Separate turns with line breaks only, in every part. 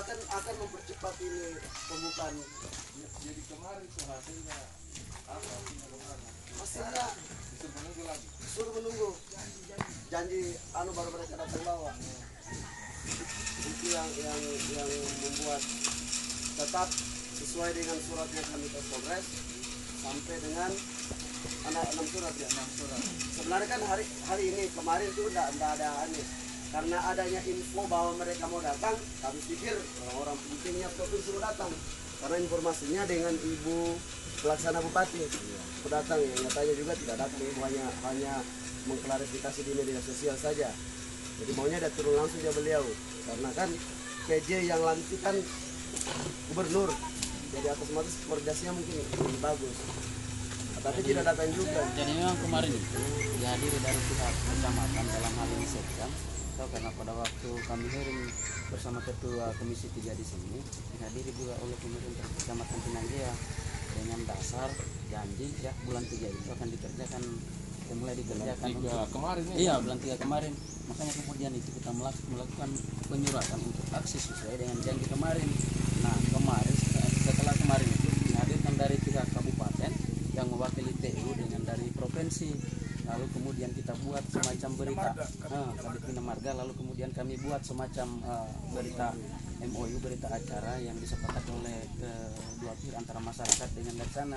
akan mempercepat ini pembukaan.
Jadi kemarin tuh hasilnya apa?
Hasilnya
Disuruh menunggu lagi.
suruh menunggu. Janji baru mereka datang bawa. Itu yang membuat tetap sesuai dengan surat yang kami ke Polres sampai dengan 6 surat ya. 6 surat. Sebenarnya kan hari ini kemarin itu enggak ada aneh. Karena adanya info bahwa mereka mau datang, kami pikir orang-orang pentingnya provinsi mau datang. Karena informasinya dengan Ibu Pelaksana Bupati datang, yang nyatanya juga tidak datang. Ibu hanya mengklarifikasi di media sosial saja. Jadi maunya dia turun langsung ya beliau. Karena kan PJ yang lantik kan gubernur. Jadi atas otomatis koordinasinya mungkin lebih bagus. Tapi tidak datang juga.
Jadi memang kemarin itu dihadiri dari pihak kecamatan dalam hal ini Sekjam. Karena pada waktu kami hearing bersama Ketua Komisi 3 di sini dihadiri juga oleh pemerintah Kecamatan Pinanggea dengan dasar janji ya bulan 3 itu akan dikerjakan, mulai dikerjakan
Kemarin ya?
Iya, bulan 3 kemarin. Makanya kemudian itu kita melakukan penyuratan untuk aksi sesuai dengan janji kemarin. Nah, kemarin setelah kemarin itu dihadirkan dari pihak kabupaten yang mewakili TU dengan dari provinsi. Lalu kemudian kita buat semacam berita Kadif Bina Marga, lalu kemudian kami buat semacam berita MOU, berita acara yang disepakati oleh kedua pihak antara masyarakat dengan dari sana.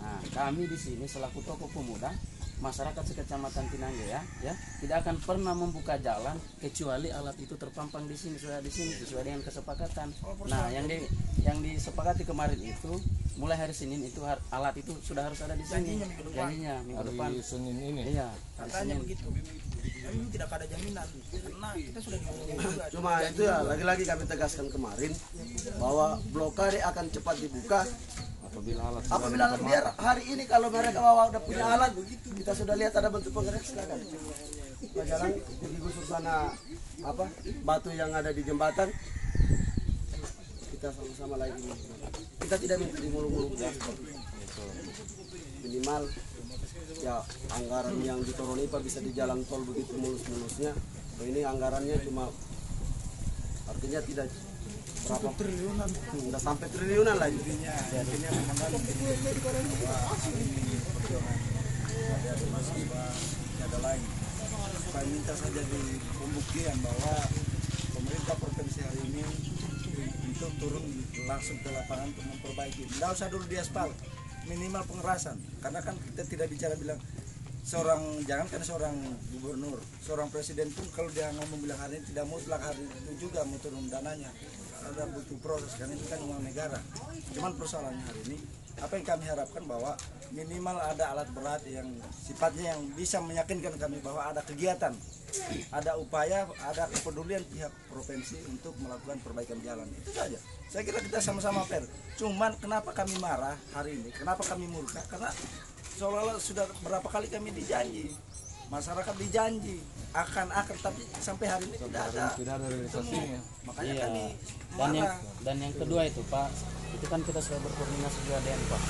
Nah, kami di sini selaku tokoh pemuda masyarakat sekecamatan Pinanggea ya tidak akan pernah membuka jalan kecuali alat itu terpampang di sini, sudah di sini sesuai dengan kesepakatan. Nah, yang disepakati kemarin itu mulai hari Senin itu alat itu sudah harus ada di sini. Janjinya minggu depan.
Hari Senin ini.
Iya,
katanya begitu. Kami tidak ada jaminan karena kita sudah diomongin juga.
Cuma itu ya lagi-lagi kami tegaskan kemarin bahwa blokade akan cepat dibuka apabila biar hari ini kalau mereka bawa udah punya alat, kita sudah lihat ada bentuk penggerak, silakan jalan pergi gusur sana batu yang ada di jembatan, kita sama-sama lagi. Kita tidak minta di mulu-mulu, minimal ya anggaran yang di Toronipa bisa di jalan tol begitu mulus-mulusnya. Ini anggarannya cuma artinya tidak berapa triliunan, udah sampai triliunan lagi.
Artinya memang ada lain. Saya minta saja di pembuktian bahwa pemerintah provinsi hari ini untuk turun langsung ke lapangan untuk memperbaiki. Tidak usah dulu di aspal, minimal pengerasan. Karena kan kita tidak bicara bilang jangankan seorang gubernur, seorang presiden pun kalau dia ngomong bilang hari ini tidak mutlak hari itu juga mau turun dananya. Ada butuh proses, karena ini kan uang negara. Cuman persoalannya hari ini, apa yang kami harapkan bahwa minimal ada alat berat yang sifatnya yang bisa meyakinkan kami bahwa ada kegiatan, ada upaya, ada kepedulian pihak provinsi untuk melakukan perbaikan jalan. Itu saja. Saya kira kita sama-sama fair. Cuman kenapa kami marah hari ini? Kenapa kami murka? Karena seolah-olah sudah berapa kali kami dijanji, masyarakat dijanji akan tapi sampai hari ini tidak ada realisasinya. Makanya kami marah.
Dan yang kedua itu Pak, itu kan kita sudah berkoordinasi juga dengan Pak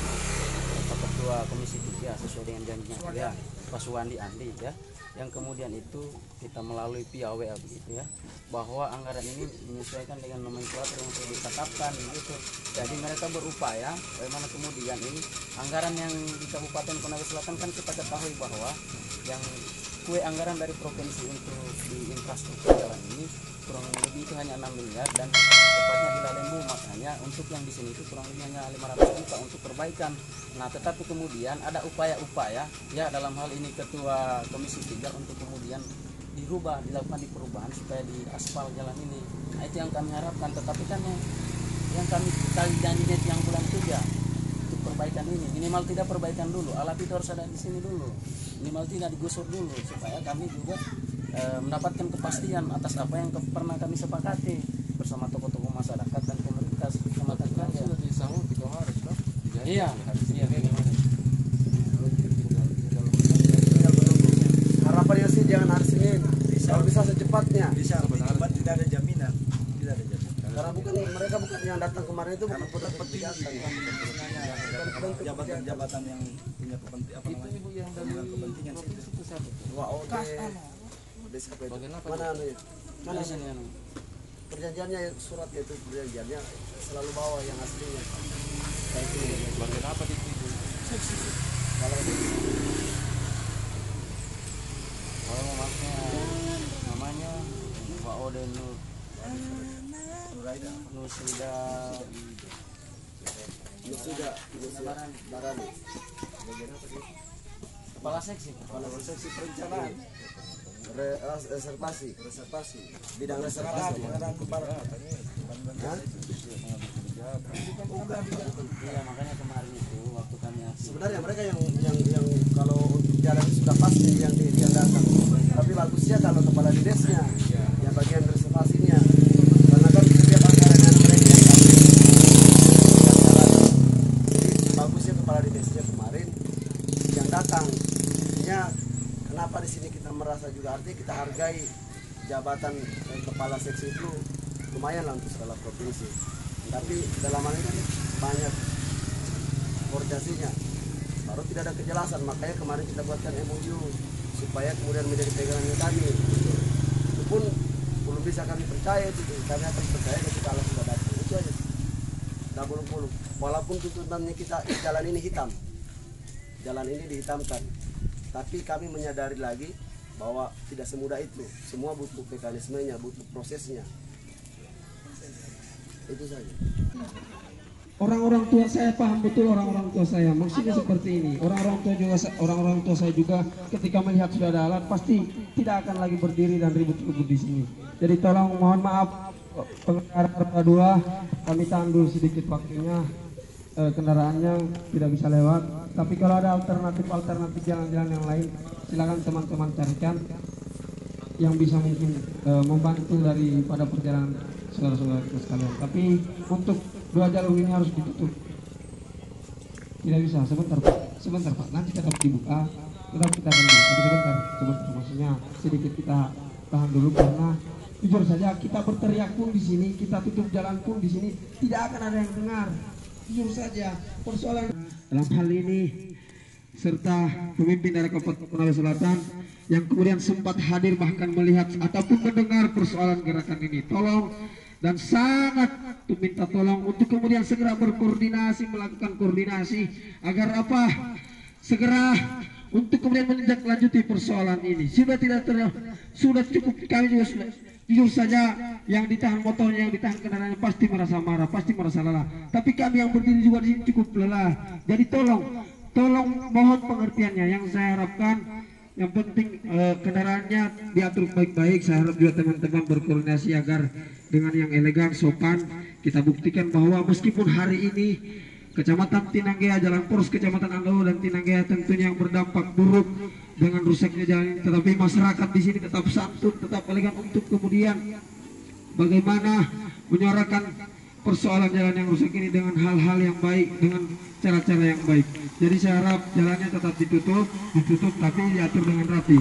Ketua Komisi 3 sesuai dengan janjinya ya, Pak Suwandi Andi ya. Yang kemudian itu kita melalui via WA begitu ya, bahwa anggaran ini menyesuaikan dengan nomenklatur yang sudah ditetapkan gitu. Jadi mereka berupaya bagaimana kemudian ini anggaran yang di Kabupaten Konawe Selatan kan kita ketahui bahwa yang kue anggaran dari provinsi untuk di infrastruktur jalan ini kurang lebih itu hanya 6 miliar dan tepatnya di Lalembu, makanya untuk yang di sini itu kurang lebih hanya 500 juta untuk perbaikan. Nah, tetapi kemudian ada upaya-upaya ya dalam hal ini Ketua Komisi 3 untuk kemudian dilakukan di perubahan supaya di aspal jalan ini. Nah, itu yang kami harapkan, tetapi kan yang kami janjinya yang bulan 3 untuk perbaikan ini minimal tidak perbaikan dulu, alat itu harus ada di sini dulu, minimal tidak digusur dulu supaya kami juga mendapatkan kepastian atas apa yang pernah kami sepakati bersama tokoh-tokoh masyarakat dan pemerintah kecamatan Pinanggea.
Sudah disahut di kemarin,
Iya, kayak gimana?
Harapannya sih jangan hari Senin, kalau bisa secepatnya.
Bisa, sebenarnya tidak ada jaminan,
Karena mereka bukan yang datang kemarin itu bukan petugas
jabatan yang punya kepentingan
Wah, oke. Mana anu ya? Mana
sini anu.
perjanjiannya suratnya itu perjanjiannya selalu bawa yang aslinya. Kayak itu.
Bagian apa di situ?
Kalau
Kalau maksudnya namanya Pak Oden Nusida
Barani.
Kepala seksi.
Kepala seksi perencanaan. Reservasi. Bidang reservasi. Hah?
Iya, makanya kemarin itu waktu kami
Sebenarnya mereka yang kalau untuk jalan sudah pasti yang datang. Tapi bagusnya kalau kepala dinasnya yang bagian reservasinya. Karena kan setiap anggaran yang mereka yang jalan. Jadi bagusnya kepala dinasnya kemarin yang datang. Artinya kenapa di sini kita merasa juga artinya kita hargai jabatan kepala seksi itu lumayan lah untuk skala provinsi. Tapi dalam hal ini banyak koordinasinya, baru tidak ada kejelasan, makanya kemarin kita buatkan MOU supaya kemudian menjadi pegangan kami. Itu pun belum bisa kami percaya itu, kami akan percaya ketika Allah sudah datang. Itu aja. Tidak bolong-bolong. Walaupun tuntutannya kita jalan ini hitam, jalan ini dihitamkan, tapi kami menyadari lagi bahwa tidak semudah itu. Semua butuh mekanismenya, butuh prosesnya. Itu saja.
Orang-orang tua saya paham betul, orang-orang tua saya maksudnya seperti ini. Orang-orang tua saya juga ketika melihat sudah ada alat pasti tidak akan lagi berdiri dan ribut-ribut di sini. Jadi tolong mohon maaf pengendara roda 2, kami tahan dulu sedikit waktunya, kendaraannya tidak bisa lewat. Tapi kalau ada alternatif jalan-jalan yang lain, silakan teman-teman carikan yang bisa mungkin membantu daripada perjalanan saudara-saudara kita sekalian. Tapi untuk 2 jalur ini harus ditutup. Tidak bisa, sebentar Pak, nanti tetap dibuka, tetap kita akan buka. Tapi sebentar, maksudnya sedikit kita tahan dulu karena jujur saja kita berteriak pun di sini, kita tutup jalan pun di sini, tidak akan ada yang dengar. Jujur saja, persoalan dalam hal ini serta pemimpin dari Kabupaten Konawe Selatan yang kemudian sempat hadir bahkan melihat ataupun mendengar persoalan gerakan ini, tolong dan sangat minta tolong untuk kemudian segera berkoordinasi, melakukan koordinasi agar apa? Segera untuk kemudian menindaklanjuti persoalan ini. Sudah cukup, kami juga sudah jujur saja yang ditahan motornya, yang ditahan kendaraannya pasti merasa marah, pasti merasa lelah. Tapi kami yang berdiri juga di sini cukup lelah. Jadi tolong mohon pengertiannya. Yang saya harapkan yang penting kendaraannya diatur baik-baik. Saya harap juga teman-teman berkoordinasi agar dengan yang elegan, sopan, kita buktikan bahwa meskipun hari ini Kecamatan Tinanggea, Jalan Poros Kecamatan Andalu dan Tinanggea tentunya yang berdampak buruk dengan rusaknya jalan ini, tetapi masyarakat di sini tetap santun, tetap elegan untuk kemudian bagaimana menyuarakan persoalan jalan yang rusak ini dengan hal-hal yang baik, dengan cara-cara yang baik. Jadi saya harap jalannya tetap ditutup tapi diatur dengan rapi,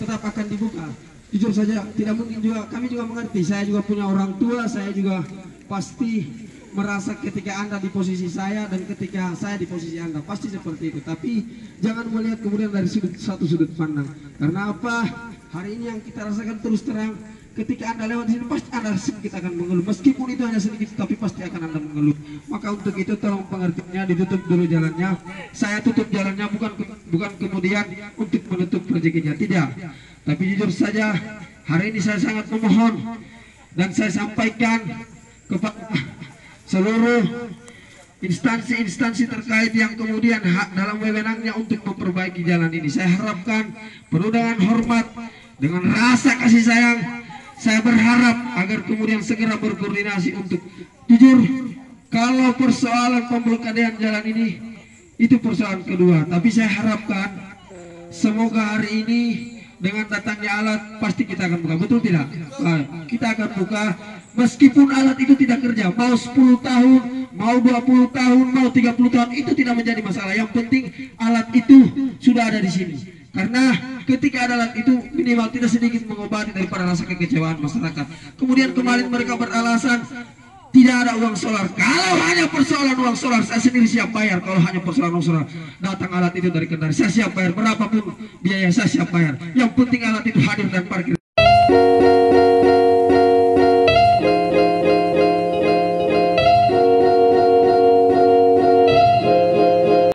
tetap akan dibuka. Jujur saja tidak mungkin juga, kami juga mengerti, saya juga punya orang tua, saya juga pasti merasa ketika Anda di posisi saya dan ketika saya di posisi Anda pasti seperti itu. Tapi jangan melihat kemudian dari satu sudut pandang. Karena apa? Hari ini yang kita rasakan terus terang, ketika Anda lewat di sini pasti Anda sedikit akan mengeluh. Meskipun itu hanya sedikit, tapi pasti akan Anda mengeluh. Maka untuk itu tolong pengertiannya, ditutup dulu jalannya. Saya tutup jalannya bukan kemudian untuk menutup rezekinya, tidak. Tapi jujur saja hari ini saya sangat memohon dan saya sampaikan kepada seluruh instansi-instansi terkait yang kemudian hak dalam wewenangnya untuk memperbaiki jalan ini. Saya harapkan penuh dengan hormat, dengan rasa kasih sayang, saya berharap agar kemudian segera berkoordinasi untuk jujur. Kalau persoalan pemblokadaan jalan ini itu persoalan kedua, tapi saya harapkan semoga hari ini dengan datangnya alat pasti kita akan buka, betul tidak? Kita akan buka meskipun alat itu tidak kerja, mau 10 tahun, mau 20 tahun, mau 30 tahun, itu tidak menjadi masalah. Yang penting alat itu sudah ada di sini. Karena ketika ada alat itu minimal tidak sedikit mengobati daripada rasa kekecewaan masyarakat. Kemudian kemarin mereka beralasan tidak ada uang solar. Kalau hanya persoalan uang solar, saya sendiri siap bayar. Kalau hanya persoalan uang solar, datang alat itu dari Kendari, saya siap bayar. Berapapun biaya saya siap bayar. Yang penting alat itu hadir dan parkir.